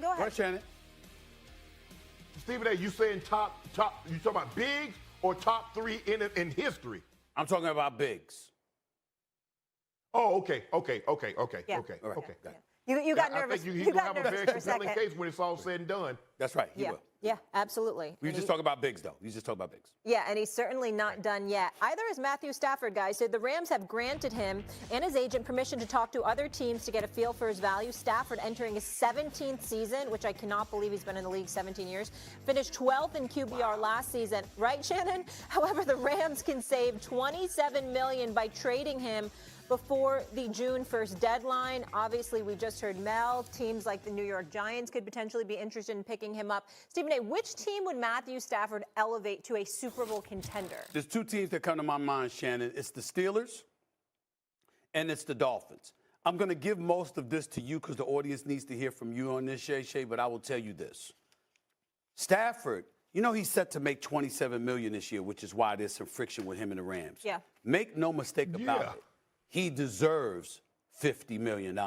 Go ahead. Right, Shannon. Stephen A., you saying top, you talking about bigs or top three in history? I'm talking about bigs. Oh, okay. Yeah. Okay. All right. Okay. Yeah. You got nervous. I think You gonna got have a nervous very for a second. compelling case when it's all said and done. That's right. He will. Yeah, absolutely. We just talk about bigs, though. We just talk about bigs. Yeah, and he's certainly not done yet. Either is Matthew Stafford, guys. So the Rams have granted him and his agent permission to talk to other teams to get a feel for his value. Stafford entering his 17th season, which I cannot believe he's been in the league 17 years. Finished 12th in QBR last season. Right, Shannon? However, the Rams can save $27 million by trading him before the June 1st deadline. Obviously, we just heard Mel. Teams like the New York Giants could potentially be interested in picking him up. Stephen A., which team would Matthew Stafford elevate to a Super Bowl contender? There's two teams that come to my mind, Shannon. It's the Steelers and it's the Dolphins. I'm going to give most of this to you because the audience needs to hear from you on this, Shay, but I will tell you this. Stafford, you know he's set to make $27 million this year, which is why there's some friction with him and the Rams. Yeah. Make no mistake about it. He deserves $50 million.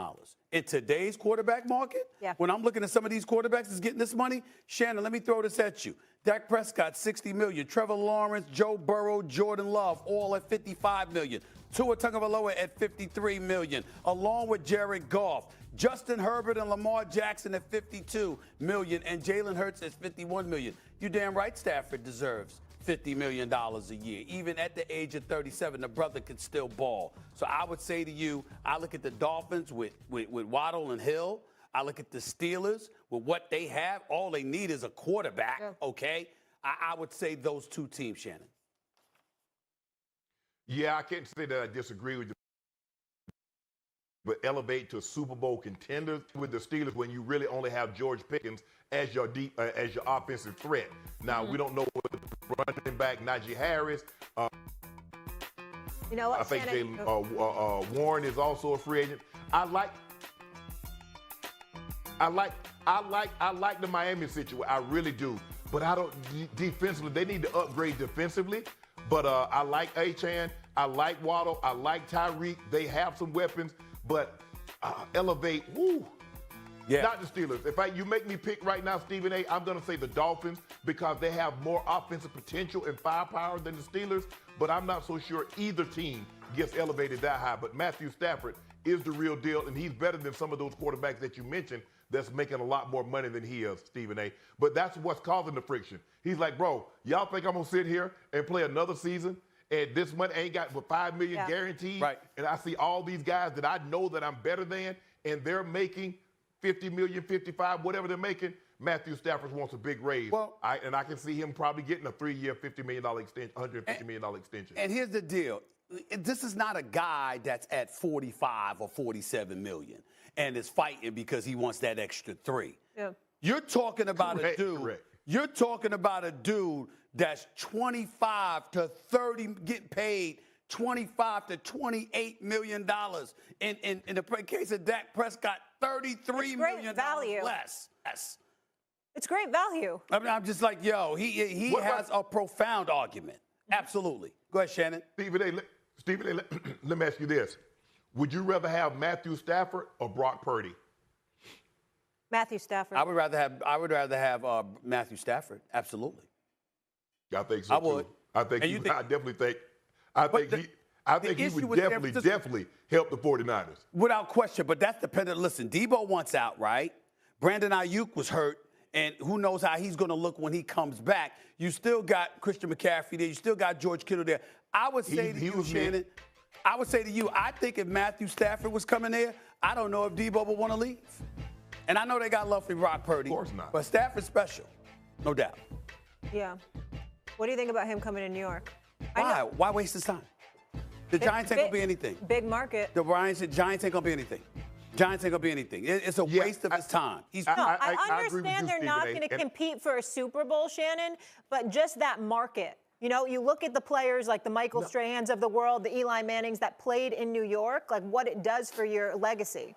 In today's quarterback market, when I'm looking at some of these quarterbacks that's getting this money, Shannon, let me throw this at you. Dak Prescott, $60 million. Trevor Lawrence, Joe Burrow, Jordan Love, all at $55 million. Tua Tagovailoa at $53 million, along with Jared Goff. Justin Herbert and Lamar Jackson at $52 million, and Jalen Hurts at $51 million. You damn right Stafford deserves $50 million a year. Even at the age of 37, the brother could still ball. So I would say to you, I look at the Dolphins with Waddle and Hill. I look at the Steelers with what they have. All they need is a quarterback, okay? I would say those two teams, Shannon. Yeah, I can't say that I disagree with you. But elevate to Super Bowl contenders with the Steelers when you really only have George Pickens as your offensive threat. Now, we don't know what running back Najee Harris. You know what, I think Shannon? Warren is also a free agent. I like the Miami situation. I really do. But I don't defensively. They need to upgrade defensively. But I like Achane. I like Waddle. I like Tyreek. They have some weapons. But elevate, not the Steelers. If you make me pick right now, Stephen A., I'm going to say the Dolphins because they have more offensive potential and firepower than the Steelers. But I'm not so sure either team gets elevated that high. But Matthew Stafford is the real deal, and he's better than some of those quarterbacks that you mentioned that's making a lot more money than he is, Stephen A. But that's what's causing the friction. He's like, bro, y'all think I'm going to sit here and play another season? And this money ain't got but $5 million guaranteed. Right. And I see all these guys that I know that I'm better than, and they're making $50 million, $55, whatever they're making. Matthew Stafford wants a big raise. Well, and I can see him probably getting a 3-year, $50 million extension, $150 million extension. And here's the deal. This is not a guy that's at 45 or 47 million and is fighting because he wants that extra 3. Yeah. You're talking about a dude. Correct. You're talking about a dude that's 25 to 30, getting paid $25 to $28 million. In the case of Dak Prescott, $33 million less. Yes. It's great value. I mean, I'm just like, yo, he has a profound argument. Absolutely. Go ahead, Shannon. Stephen A., let me ask you this. Would you rather have Matthew Stafford or Brock Purdy? Matthew Stafford. I would rather have Matthew Stafford. Absolutely. I think so. I would. Too. I think. I definitely think. I think he would definitely help the 49ers. Without question. But that's dependent. Listen, Debo wants out, right? Brandon Ayuk was hurt, and who knows how he's going to look when he comes back. You still got Christian McCaffrey there. You still got George Kittle there. I would say to you, Shannon. I would say to you, I think if Matthew Stafford was coming there, I don't know if Debo would want to leave. And I know they got love for Brock Purdy. Of course not. But Stafford's special, no doubt. Yeah. What do you think about him coming to New York? Why? Why waste his time? The Giants ain't going to be anything. Big market. The Giants ain't going to be anything. Giants ain't going to be anything. It's a waste of his time. I understand they're not going to compete for a Super Bowl, Shannon, but just that market. You know, you look at the players like the Michael Strahans of the world, the Eli Mannings that played in New York, like what it does for your legacy.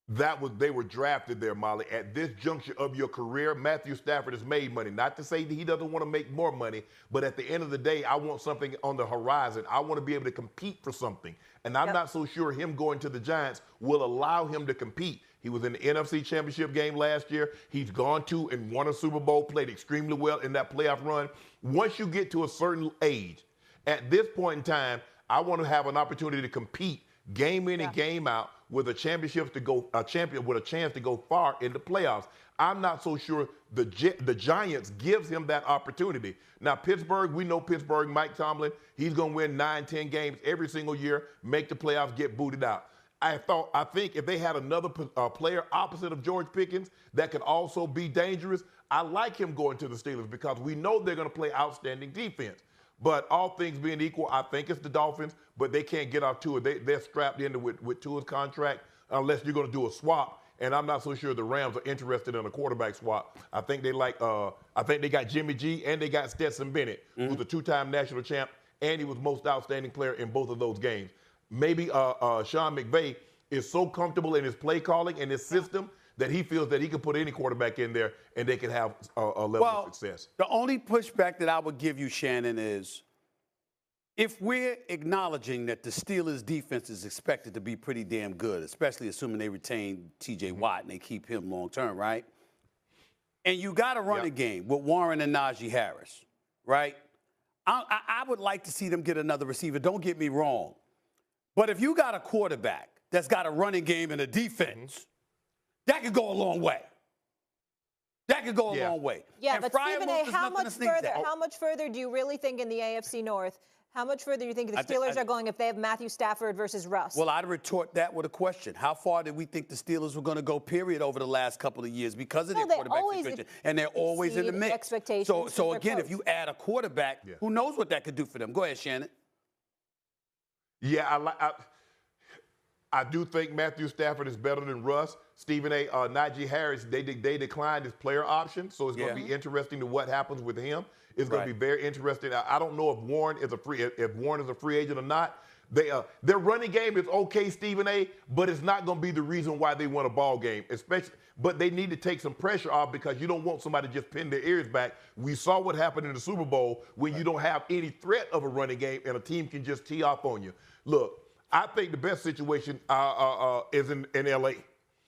They were drafted there, Molly. At this juncture of your career, Matthew Stafford has made money. Not to say that he doesn't want to make more money, but at the end of the day, I want something on the horizon. I want to be able to compete for something. And I'm not so sure him going to the Giants will allow him to compete. He was in the NFC Championship game last year. He's gone to and won a Super Bowl, played extremely well in that playoff run. Once you get to a certain age, at this point in time, I want to have an opportunity to compete game in and game out with a champion with a chance to go far in the playoffs. I'm not so sure the Giants gives him that opportunity. Now, Pittsburgh, we know Pittsburgh, Mike Tomlin, he's going to win 9, 10 games every single year, make the playoffs, get booted out. I think if they had another player opposite of George Pickens that could also be dangerous, I like him going to the Steelers because we know they're going to play outstanding defense. But all things being equal, I think it's the Dolphins, but they can't get off Tua. They're strapped into with Tua's contract unless you're going to do a swap. And I'm not so sure the Rams are interested in a quarterback swap. I think they got Jimmy G and they got Stetson Bennett, who's a 2-time national champ, and he was most outstanding player in both of those games. Maybe Sean McVay is so comfortable in his play calling and his system that he feels that he can put any quarterback in there and they can have a level of success. The only pushback that I would give you, Shannon, is if we're acknowledging that the Steelers' defense is expected to be pretty damn good, especially assuming they retain T.J. Watt and they keep him long term, right? And you got to run a game with Warren and Najee Harris, right? I would like to see them get another receiver. Don't get me wrong. But if you got a quarterback that's got a running game and a defense, that could go a long way. That could go a long way. Yeah, and but Fryer Stephen A., how much further do you really think in the AFC North? How much further do you think the Steelers are going if they have Matthew Stafford versus Russ? Well, I'd retort that with a question. How far did we think the Steelers were going to go, period, over the last couple of years because of their quarterback situation? And they're always in the mix. Expectations so again, if you add a quarterback, who knows what that could do for them? Go ahead, Shannon. Yeah, I do think Matthew Stafford is better than Russ. Stephen A. Najee Harris, they declined his player option, so it's going to be interesting to what happens with him. It's going to be very interesting. I don't know if Warren is a free agent or not. Their running game is okay, Stephen A., but it's not going to be the reason why they won a ball game. But they need to take some pressure off because you don't want somebody to just pin their ears back. We saw what happened in the Super Bowl when you don't have any threat of a running game and a team can just tee off on you. Look, I think the best situation is in L.A.,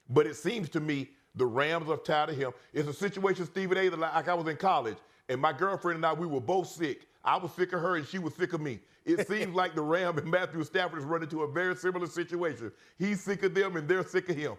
but it seems to me the Rams are tired of him. It's a situation, Stephen A., that like I was in college, and my girlfriend and I, we were both sick. I was sick of her, and she was sick of me. It seems like the Rams and Matthew Stafford is running into a very similar situation. He's sick of them, and they're sick of him.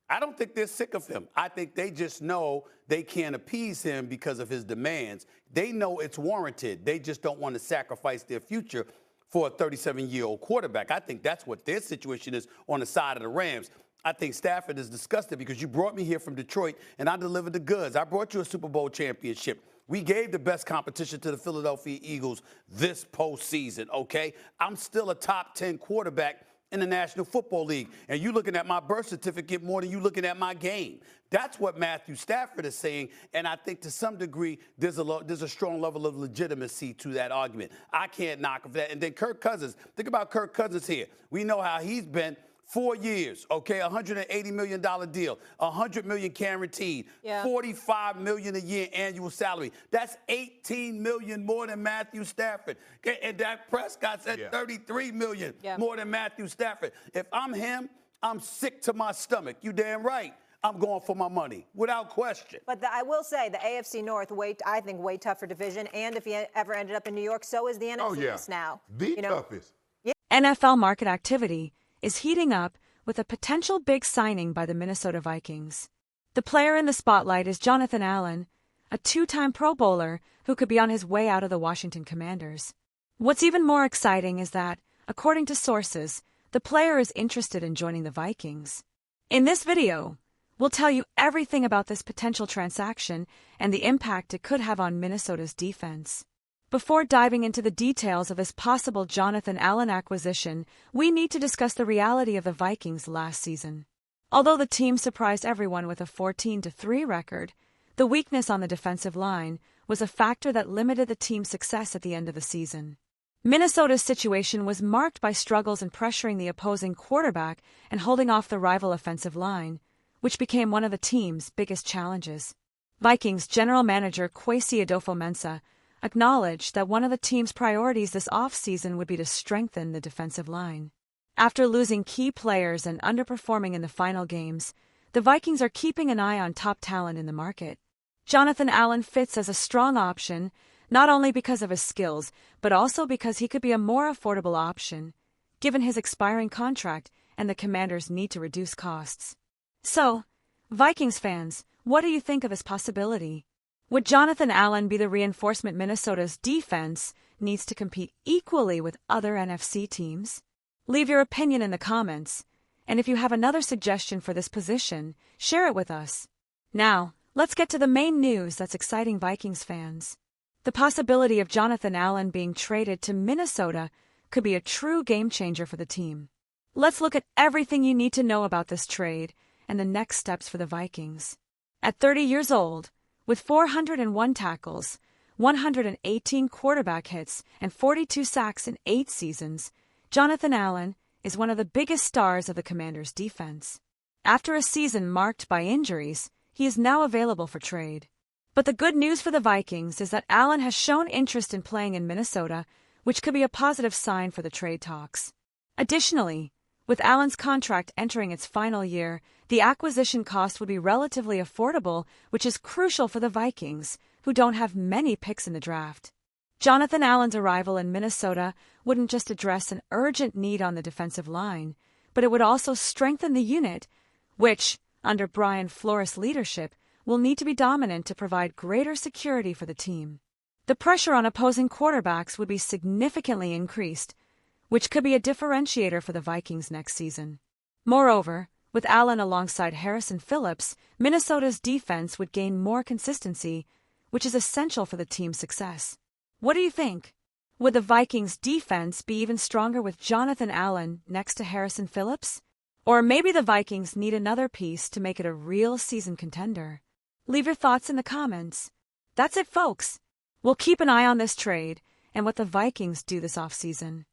I don't think they're sick of him. I think they just know they can't appease him because of his demands. They know it's warranted. They just don't want to sacrifice their future for a 37-year-old quarterback. I think that's what their situation is on the side of the Rams. I think Stafford is disgusted because you brought me here from Detroit and I delivered the goods. I brought you a Super Bowl championship. We gave the best competition to the Philadelphia Eagles this postseason, okay? I'm still a top 10 quarterback in the National Football League. And you looking at my birth certificate more than you looking at my game. That's what Matthew Stafford is saying. And I think to some degree, there's a strong level of legitimacy to that argument. I can't knock that. And then Kirk Cousins. Think about Kirk Cousins here. We know how he's been. 4 years, okay, $180 million deal, $100 million guaranteed, $45 million a year annual salary. That's $18 million more than Matthew Stafford. Okay, and Dak Prescott said $33 million more than Matthew Stafford. If I'm him, I'm sick to my stomach. You damn right. I'm going for my money, without question. But I will say the AFC North, I think, way tougher division. And if he ever ended up in New York, so is the NFC East now. The toughest. NFL market activity is heating up with a potential big signing by the Minnesota Vikings. The player in the spotlight is Jonathan Allen, a 2-time Pro Bowler who could be on his way out of the Washington Commanders. What's even more exciting is that, according to sources, the player is interested in joining the Vikings. In this video, we'll tell you everything about this potential transaction and the impact it could have on Minnesota's defense. Before diving into the details of this possible Jonathan Allen acquisition, we need to discuss the reality of the Vikings last season. Although the team surprised everyone with a 14-3 record, the weakness on the defensive line was a factor that limited the team's success at the end of the season. Minnesota's situation was marked by struggles in pressuring the opposing quarterback and holding off the rival offensive line, which became one of the team's biggest challenges. Vikings general manager Kwesi Adofo-Mensah acknowledged that one of the team's priorities this offseason would be to strengthen the defensive line. After losing key players and underperforming in the final games, the Vikings are keeping an eye on top talent in the market. Jonathan Allen fits as a strong option, not only because of his skills, but also because he could be a more affordable option, given his expiring contract and the Commanders' need to reduce costs. So, Vikings fans, what do you think of this possibility? Would Jonathan Allen be the reinforcement Minnesota's defense needs to compete equally with other NFC teams? Leave your opinion in the comments, and if you have another suggestion for this position, share it with us. Now, let's get to the main news that's exciting Vikings fans. The possibility of Jonathan Allen being traded to Minnesota could be a true game-changer for the team. Let's look at everything you need to know about this trade and the next steps for the Vikings. At 30 years old, with 401 tackles, 118 quarterback hits, and 42 sacks in 8 seasons, Jonathan Allen is one of the biggest stars of the Commanders' defense. After a season marked by injuries, he is now available for trade. But the good news for the Vikings is that Allen has shown interest in playing in Minnesota, which could be a positive sign for the trade talks. Additionally, with Allen's contract entering its final year, the acquisition cost would be relatively affordable, which is crucial for the Vikings, who don't have many picks in the draft. Jonathan Allen's arrival in Minnesota wouldn't just address an urgent need on the defensive line, but it would also strengthen the unit, which, under Brian Flores' leadership, will need to be dominant to provide greater security for the team. The pressure on opposing quarterbacks would be significantly increased, which could be a differentiator for the Vikings next season. Moreover, with Allen alongside Harrison Phillips, Minnesota's defense would gain more consistency, which is essential for the team's success. What do you think? Would the Vikings' defense be even stronger with Jonathan Allen next to Harrison Phillips? Or maybe the Vikings need another piece to make it a real season contender? Leave your thoughts in the comments. That's it, folks. We'll keep an eye on this trade and what the Vikings do this offseason.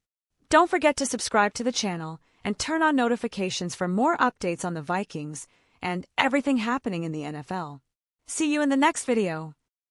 Don't forget to subscribe to the channel and turn on notifications for more updates on the Vikings and everything happening in the NFL. See you in the next video.